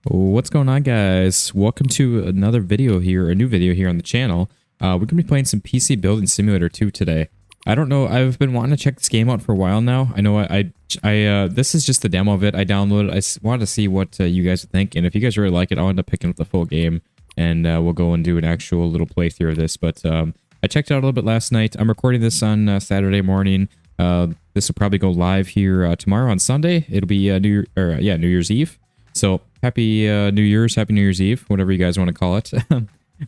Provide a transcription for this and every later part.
What's going on, guys? Welcome to another video here, a new video here on the channel. We're going to be playing some PC Building Simulator 2 today. I don't know, I've been wanting to check this game out for a while now. I know this is just the demo of it. I downloaded it. I wanted to see what you guys would think, and if you guys really like it, I'll end up picking up the full game, and we'll go and do an actual little playthrough of this. But I checked it out a little bit last night. I'm recording this on Saturday morning. This will probably go live here tomorrow on Sunday. It'll be New Year's Eve. So happy New Year's Eve, whatever you guys want to call it,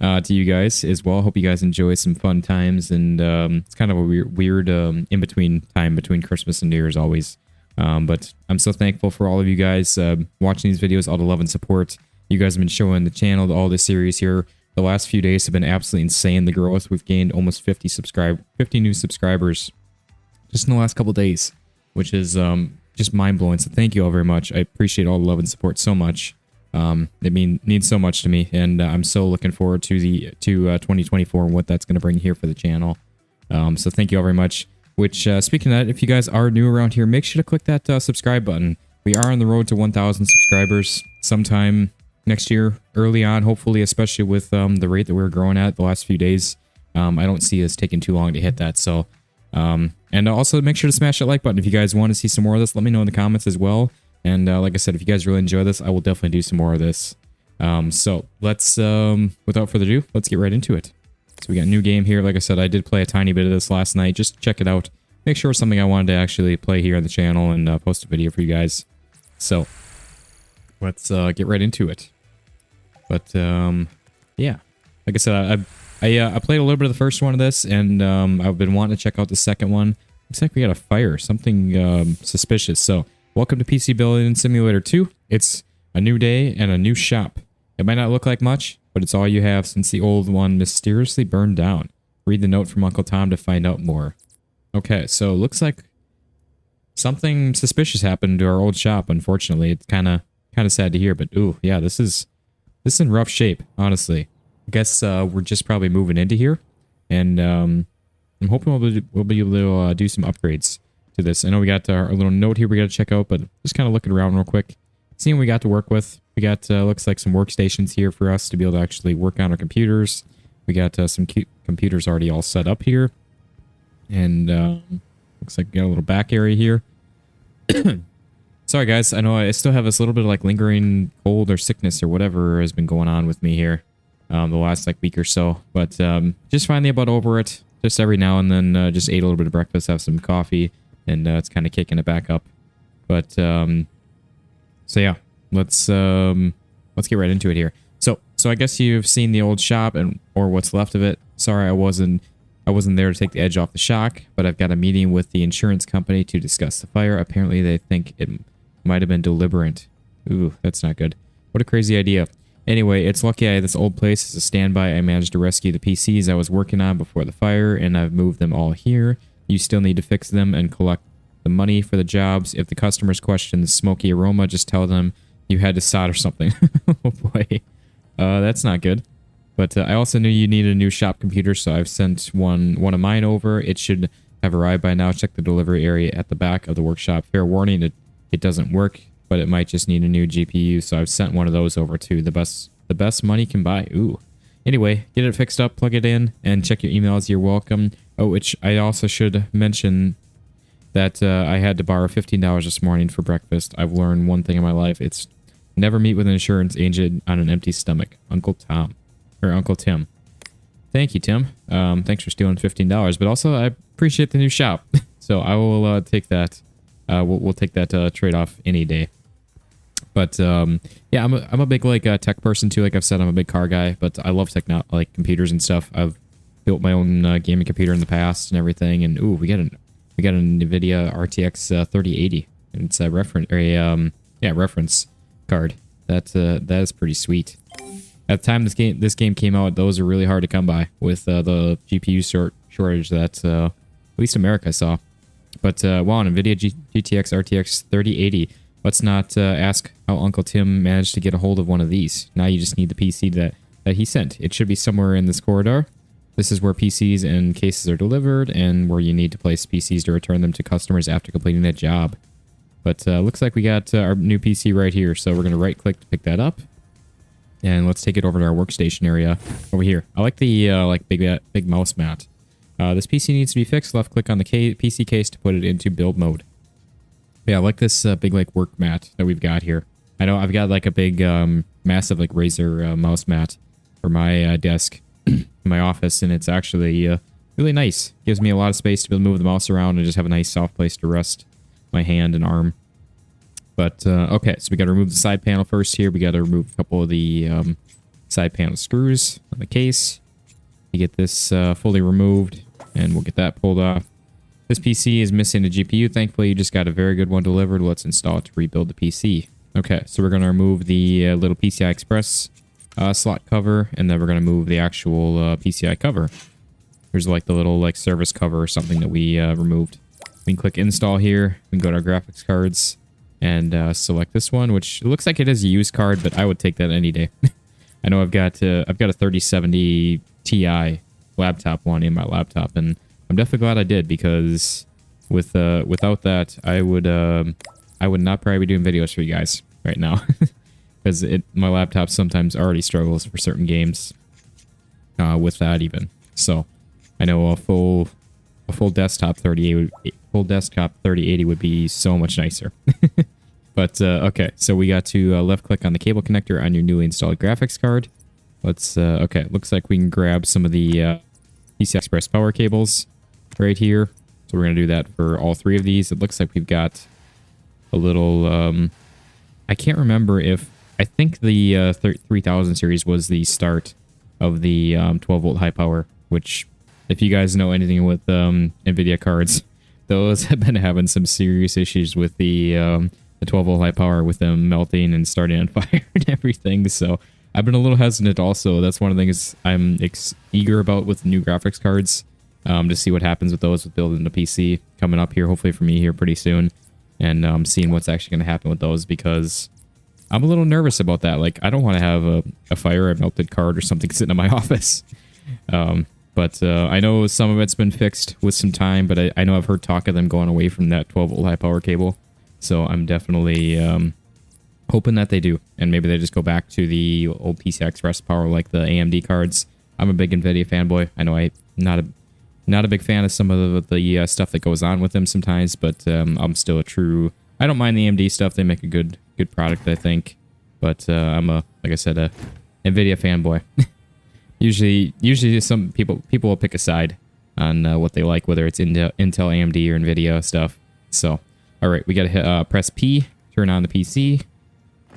to you guys as well. Hope you guys enjoy some fun times, and it's kind of a weird in-between time between Christmas and New Year's always. But I'm so thankful for all of you guys watching these videos, all the love and support you guys have been showing the channel, all the series here. The last few days have been absolutely insane, the growth. We've gained almost 50 new subscribers just in the last couple days, which is just mind-blowing. So thank you all very much. I appreciate all the love and support so much. It means so much to me, and I'm so looking forward to 2024 and what that's going to bring here for the channel. So thank you all very much. Which, speaking of that, if you guys are new around here, make sure to click that subscribe button. We are on the road to 1,000 subscribers sometime next year, early on, hopefully, especially with the rate that we're growing at the last few days. I don't see us taking too long to hit that, so... and also make sure to smash that like button. If you guys want to see some more of this, let me know in the comments as well. And like I said, if you guys really enjoy this, I will definitely do some more of this. So let's, without further ado, let's get right into it. So we got a new game here. Like I said, I did play a tiny bit of this last night. Just check it out. Make sure it's something I wanted to actually play here on the channel and post a video for you guys. So let's get right into it. But yeah, like I said, I played a little bit of the first one of this, and I've been wanting to check out the second one. Looks like we got a fire, something suspicious. So, welcome to PC Building Simulator 2. It's a new day and a new shop. It might not look like much, but it's all you have since the old one mysteriously burned down. Read the note from Uncle Tom to find out more. Okay, so looks like something suspicious happened to our old shop. Unfortunately, it's kind of sad to hear, but ooh, yeah, this is in rough shape, honestly. I guess we're just probably moving into here, and I'm hoping we'll be able to do some upgrades to this. I know we got our little note here we got to check out, but just kind of looking around real quick, seeing what we got to work with. We got looks like some workstations here for us to be able to actually work on our computers. We got some computers already all set up here, and looks like we got a little back area here. Sorry guys, I know I still have this little bit of like lingering cold or sickness or whatever has been going on with me here. The last like week or so, but just finally about over it. Just every now and then just ate a little bit of breakfast, have some coffee, and it's kind of kicking it back up. But so yeah, let's get right into it here. So I guess you've seen the old shop or what's left of it. Sorry, I wasn't there to take the edge off the shock, but I've got a meeting with the insurance company to discuss the fire. Apparently they think it might have been deliberate. Ooh, that's not good. What a crazy idea. Anyway, it's lucky I had this old place as a standby. I managed to rescue the PCs I was working on before the fire, and I've moved them all here. You still need to fix them and collect the money for the jobs. If the customers question the smoky aroma, just tell them you had to solder something. Oh boy. That's not good. But I also knew you needed a new shop computer, so I've sent one of mine over. It should have arrived by now. Check the delivery area at the back of the workshop. Fair warning, it doesn't work, but it might just need a new GPU, so I've sent one of those over to the best money can buy. Ooh. Anyway, get it fixed up, plug it in, and check your emails. You're welcome. Oh, which I also should mention that I had to borrow $15 this morning for breakfast. I've learned one thing in my life. It's never meet with an insurance agent on an empty stomach. Uncle Tim. Thank you, Tim. Thanks for stealing $15, but also I appreciate the new shop. So I will take that. We'll take that trade-off any day. But yeah, I'm a big like tech person too. Like I've said, I'm a big car guy, but I love like computers and stuff. I've built my own gaming computer in the past and everything. And ooh, we got a NVIDIA RTX 3080, and it's a reference card. That is pretty sweet. At the time this game came out, those are really hard to come by with the GPU shortage that at least America saw. But wow, an NVIDIA GTX RTX 3080. Let's not ask how Uncle Tim managed to get a hold of one of these. Now you just need the PC that he sent. It should be somewhere in this corridor. This is where PCs and cases are delivered, and where you need to place PCs to return them to customers after completing a job. But looks like we got our new PC right here. So we're going to right click to pick that up. And let's take it over to our workstation area over here. I like the big mouse mat. This PC needs to be fixed. Left click on the PC case to put it into build mode. Yeah, I like this big like work mat that we've got here. I know I've got like a big massive like Razer mouse mat for my desk in my office, and it's actually really nice. Gives me a lot of space to be able to move the mouse around and just have a nice soft place to rest my hand and arm. But okay, so we got to remove the side panel first here. We got to remove a couple of the side panel screws on the case. You get this fully removed, and we'll get that pulled off. This PC is missing a GPU. Thankfully, you just got a very good one delivered. Let's install it to rebuild the PC. Okay, so we're going to remove the little PCI Express slot cover, and then we're going to move the actual PCI cover. Here's like the little like service cover or something that we removed. We can click install here. We can go to our graphics cards and select this one, which looks like it is a used card, but I would take that any day. I know I've got a 3070 Ti laptop one in my laptop, and I'm definitely glad I did, because without that, I would not probably be doing videos for you guys right now, because my laptop sometimes already struggles for certain games with that even. So I know a full desktop 3080 would be so much nicer. But okay, so we got to left click on the cable connector on your newly installed graphics card. Let's okay, looks like we can grab some of the PCI Express power cables right here. So we're gonna do that for all three of these. It looks like we've got a little I can't remember if, I think the 3000 series was the start of the 12 volt high power, which if you guys know anything with NVIDIA cards, those have been having some serious issues with the 12 volt high power, with them melting and starting on fire and everything. So I've been a little hesitant also. That's one of the things I'm eager about with new graphics cards, to see what happens with those with building the PC coming up here, hopefully for me here pretty soon, and seeing what's actually going to happen with those, because I'm a little nervous about that. Like, I don't want to have a fire, a melted card or something sitting in my office. But I know some of it's been fixed with some time, but I know I've heard talk of them going away from that 12 volt high power cable. So I'm definitely hoping that they do, and maybe they just go back to the old PCI Express power like the AMD cards. I'm a big NVIDIA fanboy. I know I'm not a big fan of some of the stuff that goes on with them sometimes, but I'm still I don't mind the AMD stuff. They make a good product, I think. But I'm like I said, a NVIDIA fanboy. Usually some people will pick a side on what they like, whether it's Intel, AMD, or NVIDIA stuff. So, all right, we got to hit press P, turn on the PC,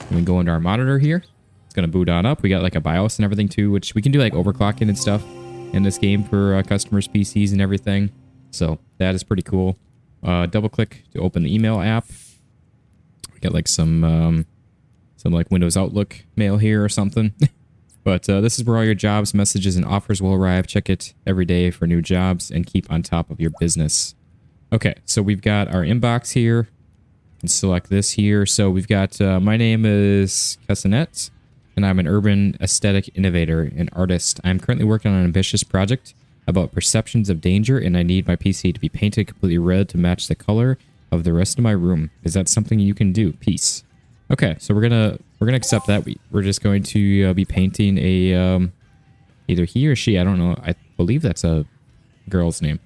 and we go into our monitor here. It's going to boot on up. We got like a BIOS and everything too, which we can do like overclocking and stuff in this game for customers' PCs and everything. So that is pretty cool. Double click to open the email app. We got like some like Windows Outlook mail here or something. But this is where all your jobs, messages, and offers will arrive. Check it every day for new jobs and keep on top of your business. Okay, so we've got our inbox here. And select this here. So we've got, my name is Casanet, and I'm an urban aesthetic innovator and artist. I'm currently working on an ambitious project about perceptions of danger, and I need my PC to be painted completely red to match the color of the rest of my room. Is that something you can do? Peace. Okay, so we're gonna accept that. We're just going to be painting a either he or she. I don't know. I believe that's a girl's name,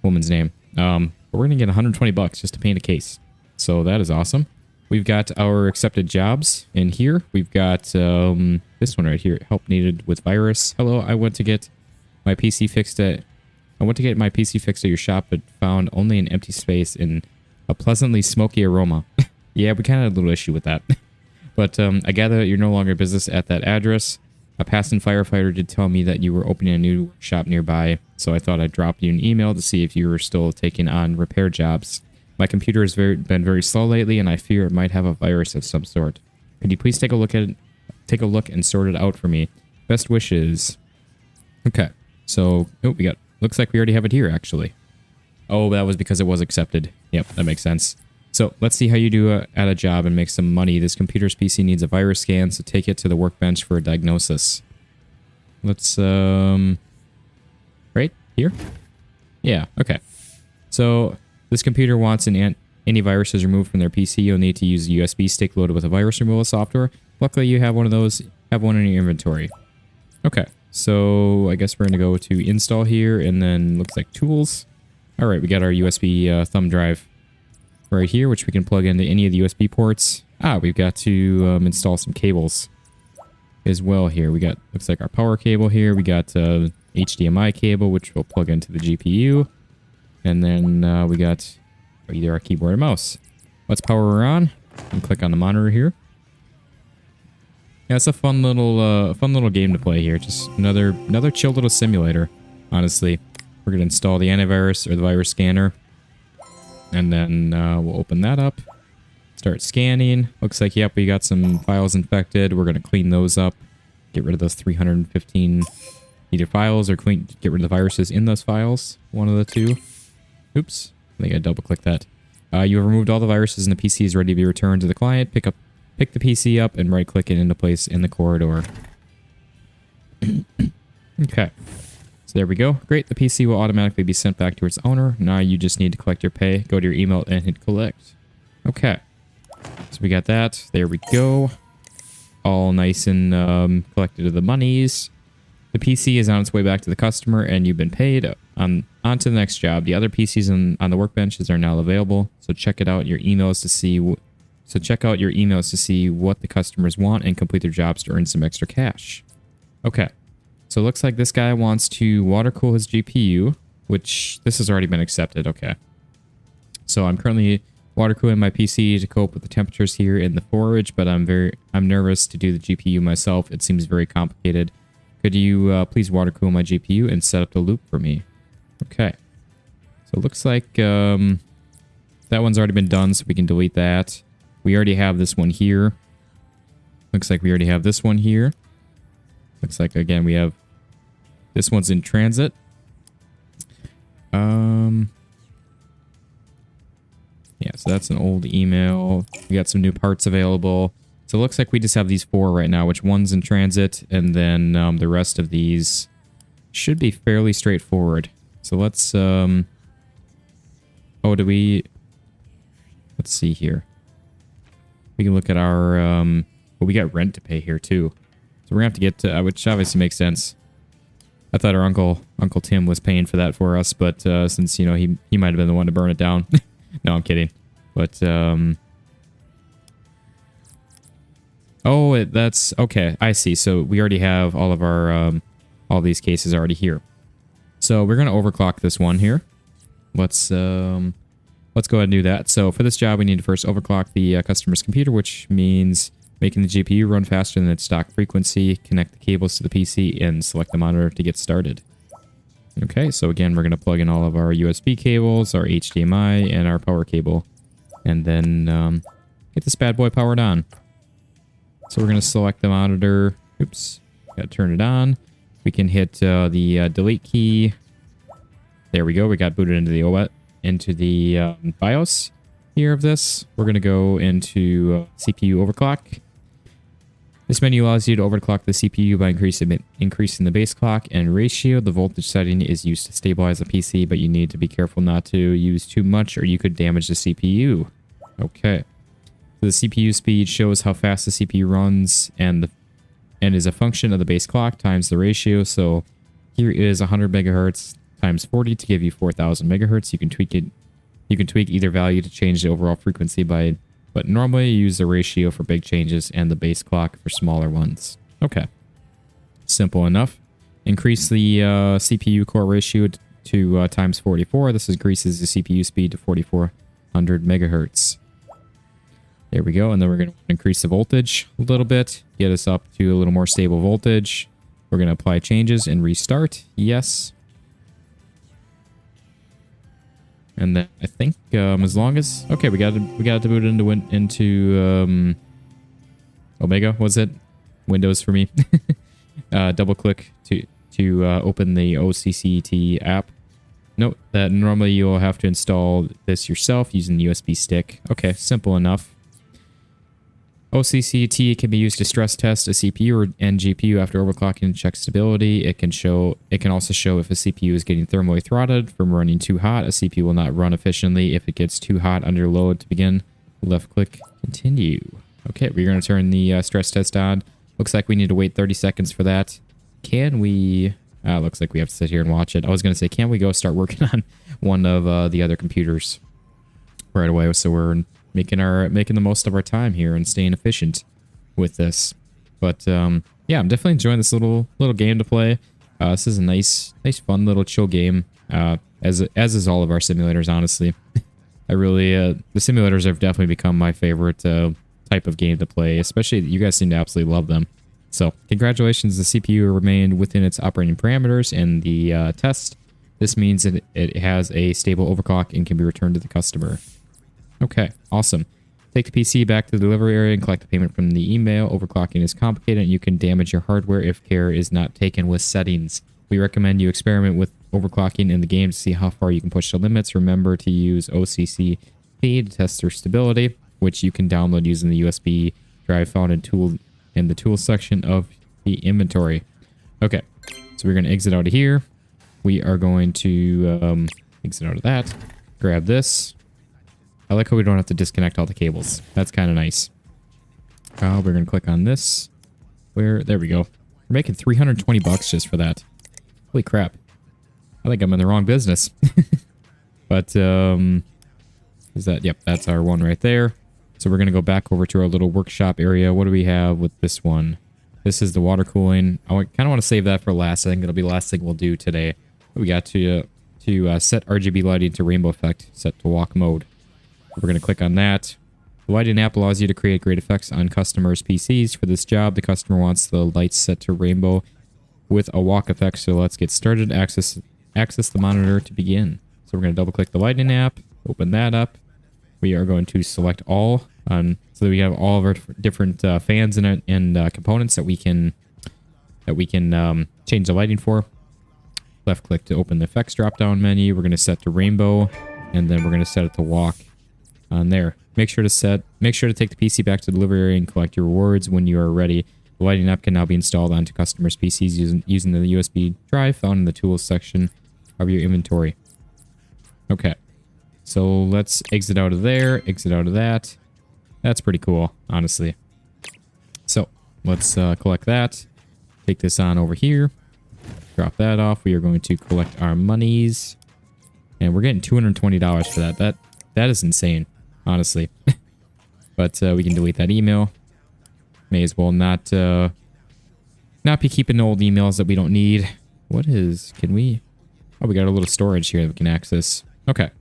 woman's name. But we're gonna get 120 bucks just to paint a case. So that is awesome. We've got our accepted jobs in here. We've got this one right here. Help needed with virus. Hello, I want to get my PC fixed at your shop, but found only an empty space in a pleasantly smoky aroma. Yeah, we kind of had a little issue with that. But I gather that you're no longer in business at that address. A passing firefighter did tell me that you were opening a new shop nearby, so I thought I'd drop you an email to see if you were still taking on repair jobs. My computer has been very slow lately, and I fear it might have a virus of some sort. Could you please take a look and sort it out for me? Best wishes. Okay, so looks like we already have it here actually. Oh, that was because it was accepted. Yep, that makes sense. So let's see how you do at a job and make some money. This computer's PC needs a virus scan, so take it to the workbench for a diagnosis. Let's right here. Yeah, okay. So this computer wants an any viruses removed from their PC, you'll need to use a USB stick loaded with a virus removal software. Luckily, you have one of those. Have one in your inventory. Okay, so I guess we're going to go to install here, and then looks like tools. All right, we got our USB thumb drive right here, which we can plug into any of the USB ports. We've got to install some cables as well here. We got, looks like our power cable here. We got HDMI cable, which we'll plug into the GPU. And then we got either our keyboard or mouse. Let's power her on and click on the monitor here. Yeah, it's a fun little game to play here. Just another chill little simulator, honestly. We're going to install the antivirus or the virus scanner. And then we'll open that up. Start scanning. Looks like, yep, we got some files infected. We're going to clean those up. Get rid of those 315 either files or get rid of the viruses in those files. One of the two. Oops. I think I double-clicked that. You have removed all the viruses and the PC is ready to be returned to the client. Pick the PC up and right-click it into place in the corridor. Okay. So there we go. Great. The PC will automatically be sent back to its owner. Now you just need to collect your pay. Go to your email and hit collect. Okay. So we got that. There we go. All nice and collected of the monies. The PC is on its way back to the customer and you've been paid. On to the next job. The other PCs on the workbenches are now available. So check it out your emails to see. So check out your emails to see what the customers want and complete their jobs to earn some extra cash. Okay. So it looks like this guy wants to water cool his GPU, which this has already been accepted. Okay. So I'm currently water cooling my PC to cope with the temperatures here in the forge, but I'm nervous to do the GPU myself. It seems very complicated. Could you please water cool my GPU and set up the loop for me? Okay. So it looks like that one's already been done, so we can delete that. We already have this one here. Looks like we already have this one here. Looks like, again, we have... This one's in transit. Yeah, so that's an old email. We got some new parts available. So it looks like we just have these 4 right now, which one's in transit, and then the rest of these should be fairly straightforward. So let's... Oh, do we... Let's see here. We can look at our... Well, we got rent to pay here, too. So we're going to have to get to... Which obviously makes sense. I thought our Uncle Tim was paying for that for us, but since, you know, he might have been the one to burn it down. No, I'm kidding. But, oh, that's... Okay, I see. So we already have all of our... all these cases already here. So we're going to overclock this one here. Let's go ahead and do that. So for this job, we need to first overclock the customer's computer, which means making the GPU run faster than its stock frequency, connect the cables to the PC, and select the monitor to get started. Okay, so again, we're going to plug in all of our USB cables, our HDMI, and our power cable. And then get this bad boy powered on. So we're going to select the monitor. Oops, got to turn it on. We can hit the delete key. There we go. We got booted into the OS, into the BIOS here of this. We're going to go into CPU overclock. This menu allows you to overclock the CPU by increasing the base clock and ratio. The voltage setting is used to stabilize the PC, but you need to be careful not to use too much or you could damage the CPU. Okay. So the CPU speed shows how fast the CPU runs and is a function of the base clock times the ratio. So here is 100 megahertz times 40 to give you 4000 megahertz. You can tweak it. You can tweak either value to change the overall frequency but normally you use the ratio for big changes and the base clock for smaller ones. Okay. Simple enough. Increase the CPU core ratio to times 44. This increases the CPU speed to 4400 megahertz. There we go. And then we're going to increase the voltage a little bit. Get us up to a little more stable voltage. We're going to apply changes and restart. Yes. And then I think as long as... Okay, we got to boot into Omega, was it? Windows for me. Double click to open the OCCT app. Note that normally you'll have to install this yourself using the USB stick. Okay, simple enough. OCCT can be used to stress test a CPU and GPU after overclocking and check stability. It can also show if a CPU is getting thermally throttled from running too hot. A CPU will not run efficiently if it gets too hot under load. To begin, left click, continue. Okay, we're going to turn the stress test on. Looks like we need to wait 30 seconds for that. Can we... looks like we have to sit here and watch it. I was going to say, can we go start working on one of the other computers right away, so we're making the most of our time here and staying efficient with this. But yeah, I'm definitely enjoying this little game to play. This is a nice fun little chill game, as is all of our simulators, honestly. I really the simulators have definitely become my favorite type of game to play, especially you guys seem to absolutely love them. So congratulations, the CPU remained within its operating parameters in the test. This means that it has a stable overclock and can be returned to the customer. Okay, awesome. Take the PC back to the delivery area and collect the payment from the email. Overclocking is complicated and you can damage your hardware if care is not taken with settings. We recommend you experiment with overclocking in the game to see how far you can push the limits. Remember to use OCCT to test their stability, which you can download using the USB drive found in the tools section of the inventory. Okay, so we're going to exit out of here. We are going to exit out of that. Grab this. I like how we don't have to disconnect all the cables. That's kind of nice. We're going to click on this. There we go. We're making 320 bucks just for that. Holy crap. I think I'm in the wrong business. But, is that, yep, that's our one right there. So we're going to go back over to our little workshop area. What do we have with this one? This is the water cooling. I kind of want to save that for last. I think it'll be the last thing we'll do today. We got to set RGB lighting to rainbow effect, set to walk mode. We're going to click on that. The lighting app allows you to create great effects on customers' PCs. For this job, the customer wants the lights set to rainbow with a walk effect. So let's get started. Access the monitor to begin. So we're going to double click the lighting app, open that up. We are going to select all so that we have all of our different fans and components that we can change the lighting for. Left click to open the effects drop down menu. We're going to set to rainbow, and then we're going to set it to walk on there. Make sure to take the PC back to the delivery area and collect your rewards when you are ready. The lighting app can now be installed onto customers' PCs using the USB drive found in the tools section of your inventory. Okay, so let's exit out of there, exit out of that. That's pretty cool, honestly. So let's collect that. Take this on over here. Drop that off. We are going to collect our monies. And we're getting $220 for that. That is insane, honestly. But we can delete that email. May as well not be keeping old emails that we don't need. Can we... Oh, we got a little storage here that we can access. Okay.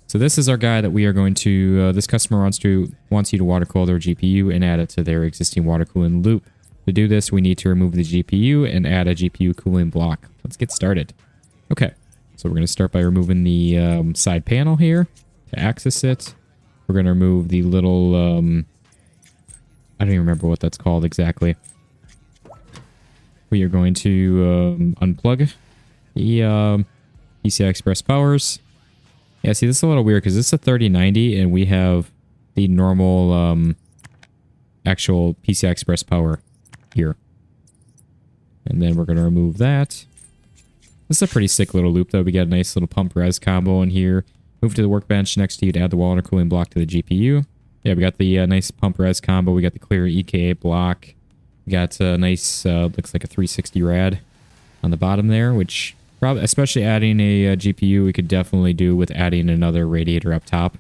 So this is our guy that we are going to... this customer wants you to water cool their GPU and add it to their existing water cooling loop. To do this, we need to remove the GPU and add a GPU cooling block. Let's get started. Okay. So we're going to start by removing the side panel here to access it. We're going to remove the little... I don't even remember what that's called exactly. We are going to unplug the PCI Express powers. Yeah, see, this is a little weird because this is a 3090 and we have the normal actual PCI Express power here. And then we're going to remove that. This is a pretty sick little loop, though. We got a nice little pump res combo in here. Move to the workbench next to you to add the water cooling block to the GPU. Yeah, we got the nice pump res combo. We got the clear EKA block. We got a nice, looks like a 360 rad on the bottom there, which probably, especially adding a GPU, we could definitely do with adding another radiator up top.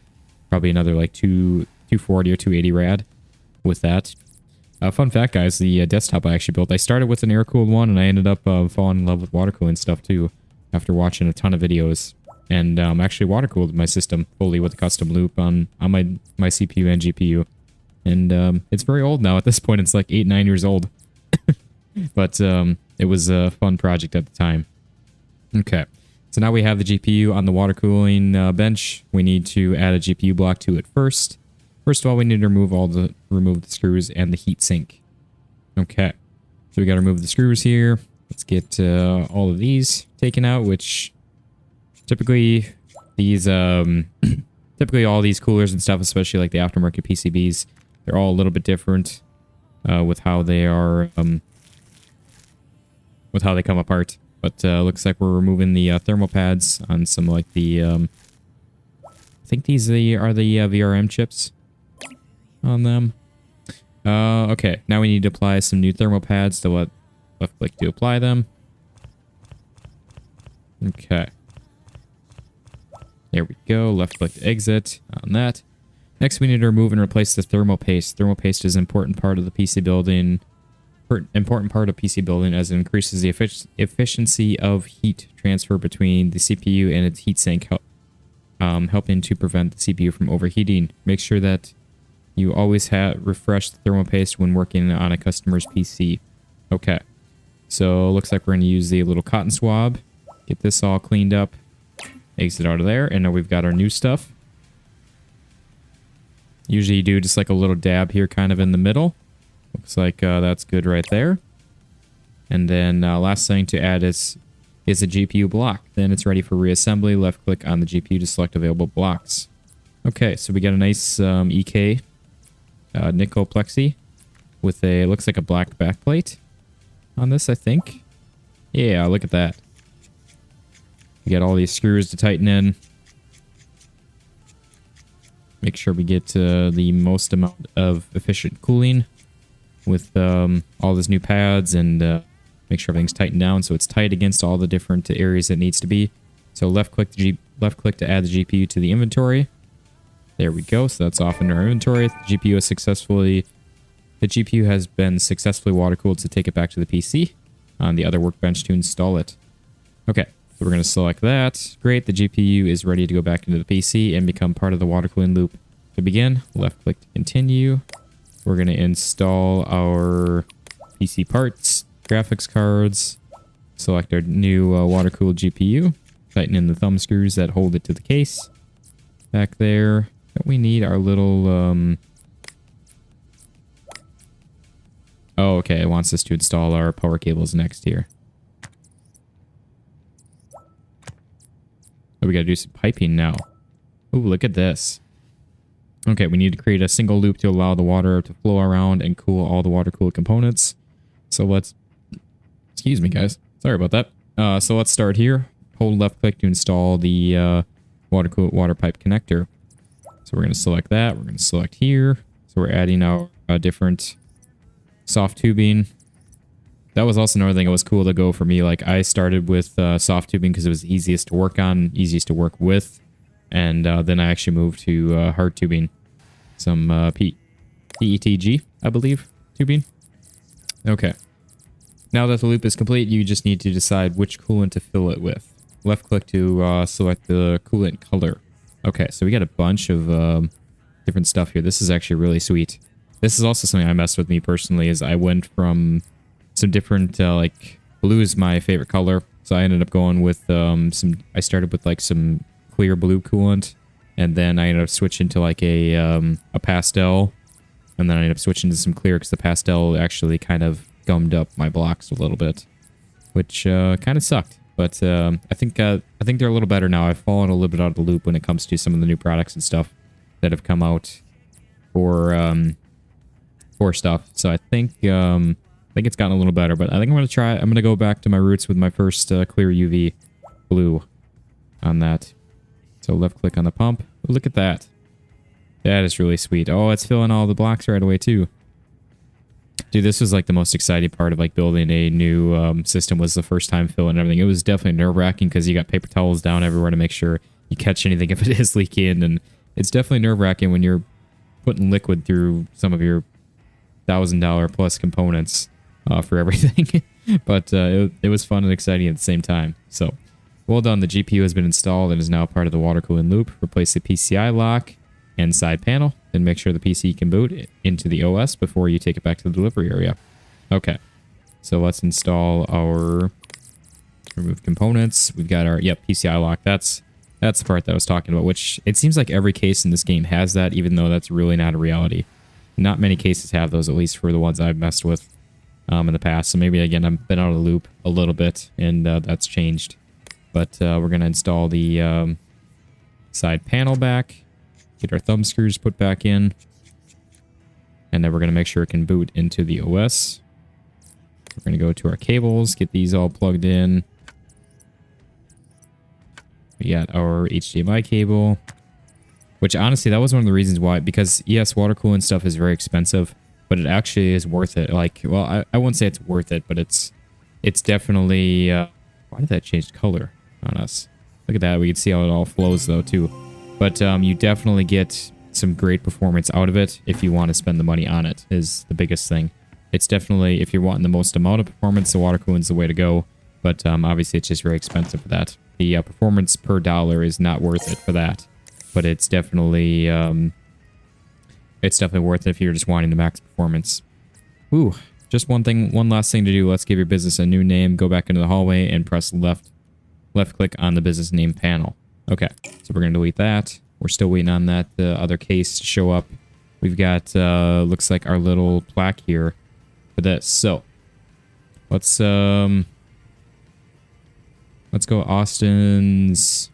Probably another like 240 or 280 rad with that. Fun fact, guys, the desktop I actually built, I started with an air-cooled one, and I ended up falling in love with water cooling stuff, too, after watching a ton of videos. And actually water-cooled my system fully with a custom loop on my CPU and GPU. And it's very old now. At this point, it's like 8-9 years old. But it was a fun project at the time. Okay, so now we have the GPU on the water cooling bench. We need to add a GPU block to it first. First of all, we need to remove the screws and the heat sink. Okay, so we got to remove the screws here. Let's get all of these taken out, which typically these typically all these coolers and stuff, especially like the aftermarket PCBs, they're all a little bit different. with how they are, with how they come apart. But looks like we're removing the thermal pads on some like the, I think these are the VRM chips on them. Okay, now we need to apply some new thermal pads to left click to apply them. Okay. There we go. Left click to exit on that. Next, we need to remove and replace the thermal paste. Thermal paste is an important part of the PC building. Important part of PC building as it increases the efficiency of heat transfer between the CPU and its heatsink, helping to prevent the CPU from overheating. Make sure that you always refresh the thermal paste when working on a customer's PC. Okay, so looks like we're going to use the little cotton swab. Get this all cleaned up. Exit out of there, and now we've got our new stuff. Usually you do just like a little dab here kind of in the middle. Looks like that's good right there. And then last thing to add is a GPU block. Then it's ready for reassembly. Left click on the GPU to select available blocks. Okay, so we got a nice EK nickel plexi with a, looks like a black backplate on this, I think. Yeah, look at that. We got all these screws to tighten in. Make sure we get the most amount of efficient cooling with all these new pads, and make sure everything's tightened down so it's tight against all the different areas it needs to be. So left click to add the GPU to the inventory. There we go. So that's off in our inventory. The GPU has been successfully water cooled, so take it back to the PC on the other workbench to install it. Okay. So we're going to select that. Great, the GPU is ready to go back into the PC and become part of the water cooling loop. To begin, left click to continue. We're going to install our PC parts, graphics cards, select our new water cooled GPU, tighten in the thumb screws that hold it to the case. Back there, we need our little... Oh, okay, it wants us to install our power cables next here. We got to do some piping now. Ooh, look at this. Okay, we need to create a single loop to allow the water to flow around and cool all the water-cooled components. So let's... Excuse me, guys. Sorry about that. So let's start here. Hold left-click to install the water-cooled water pipe connector. So we're going to select that. We're going to select here. So we're adding our different soft tubing. That was also another thing. It was cool to go for me. Like, I started with soft tubing because it was easiest to work on, easiest to work with. And then I actually moved to hard tubing. Some PETG, I believe, tubing. Okay. Now that the loop is complete, you just need to decide which coolant to fill it with. Left click to select the coolant color. Okay, so we got a bunch of different stuff here. This is actually really sweet. This is also something I messed with me personally, is I went from some different, like, blue is my favorite color. So I ended up going with I started with like some clear blue coolant, and then I ended up switching to like a pastel, and then I ended up switching to some clear because the pastel actually kind of gummed up my blocks a little bit, which kind of sucked. But I think they're a little better now. I've fallen a little bit out of the loop when it comes to some of the new products and stuff that have come out for stuff. So I think it's gotten a little better, but I think I'm going to go back to my roots with my first clear UV blue on that. So left click on the pump. Oh, look at that. That is really sweet. Oh, it's filling all the blocks right away too. Dude, this was like the most exciting part of like building a new system, was the first time filling everything. It was definitely nerve-wracking because you got paper towels down everywhere to make sure you catch anything if it is leaking, and it's definitely nerve-wracking when you're putting liquid through some of your $1,000 plus components for everything. But it was fun and exciting at the same time. So well done. The GPU has been installed and is now part of the water cooling loop. Replace the PCI lock and side panel, then make sure the PC can boot into the OS before you take it back to the delivery area. Okay, so let's install our remove components. We've got our PCI lock. That's the part that I was talking about, which it seems like every case in this game has that, even though that's really not a reality. Not many cases have those, at least for the ones I've messed with in the past. So maybe again I've been out of the loop a little bit, and that's changed. But we're gonna install the side panel back. Get our thumb screws put back in. And then we're going to make sure it can boot into the OS. We're going to go to our cables, get these all plugged in. We got our HDMI cable, which honestly, that was one of the reasons why, because yes, water cooling stuff is very expensive, but it actually is worth it. Like, well, I won't say it's worth it, but it's definitely, why did that change color on us? Look at that. We can see how it all flows though too. But you definitely get some great performance out of it if you want to spend the money on it, is the biggest thing. It's definitely, if you're wanting the most amount of performance, the water cooling is the way to go. But obviously, it's just very expensive for that. The performance per dollar is not worth it for that. But it's definitely worth it if you're just wanting the max performance. Ooh, just one last thing to do. Let's give your business a new name. Go back into the hallway and press left click on the business name panel. Okay, so we're gonna delete that. We're still waiting on that other case to show up. We've got looks like our little plaque here for this. So let's go Austin's.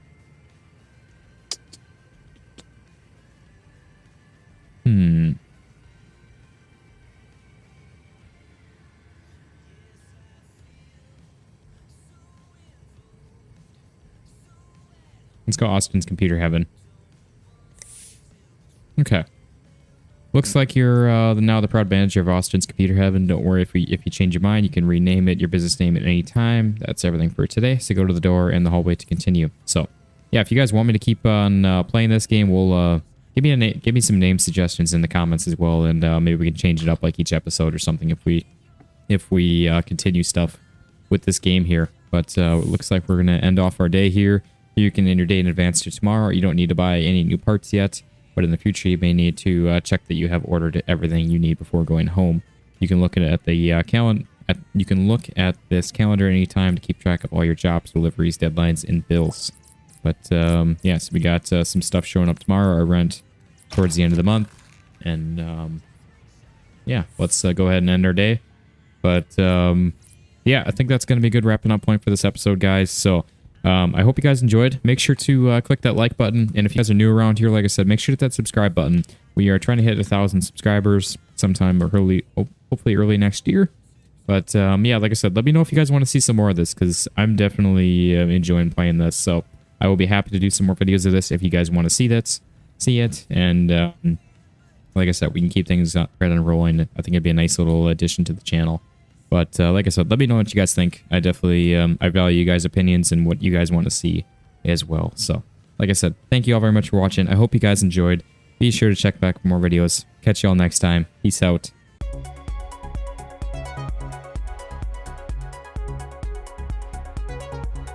Let's go Austin's Computer Heaven. Okay. Looks like you're now the proud manager of Austin's Computer Heaven. Don't worry if you change your mind. You can rename it, your business name at any time. That's everything for today. So go to the door and the hallway to continue. So yeah, if you guys want me to keep on playing this game, we'll give me some name suggestions in the comments as well, and maybe we can change it up like each episode or something if we continue stuff with this game here. But it looks like we're gonna end off our day here. You can end your day in advance to tomorrow. You don't need to buy any new parts yet, but in the future you may need to check that you have ordered everything you need before going home. You can look at the calendar. You can look at this calendar anytime to keep track of all your jobs, deliveries, deadlines, and bills. But yeah, so we got some stuff showing up tomorrow. Our rent towards the end of the month, and yeah, let's go ahead and end our day. But yeah, I think that's going to be a good wrapping up point for this episode, guys. So I hope you guys enjoyed. Make sure to click that like button, and if you guys are new around here, like I said, make sure to hit that subscribe button. We are trying to hit 1,000 subscribers sometime early, hopefully early next year. But yeah, like I said, let me know if you guys want to see some more of this, because I'm definitely enjoying playing this. So I will be happy to do some more videos of this if you guys want to see it. And like I said, we can keep things right on rolling. I think it'd be a nice little addition to the channel. But like I said, let me know what you guys think. I definitely I value you guys' opinions and what you guys want to see as well. So like I said, thank you all very much for watching. I hope you guys enjoyed. Be sure to check back for more videos. Catch you all next time. Peace out.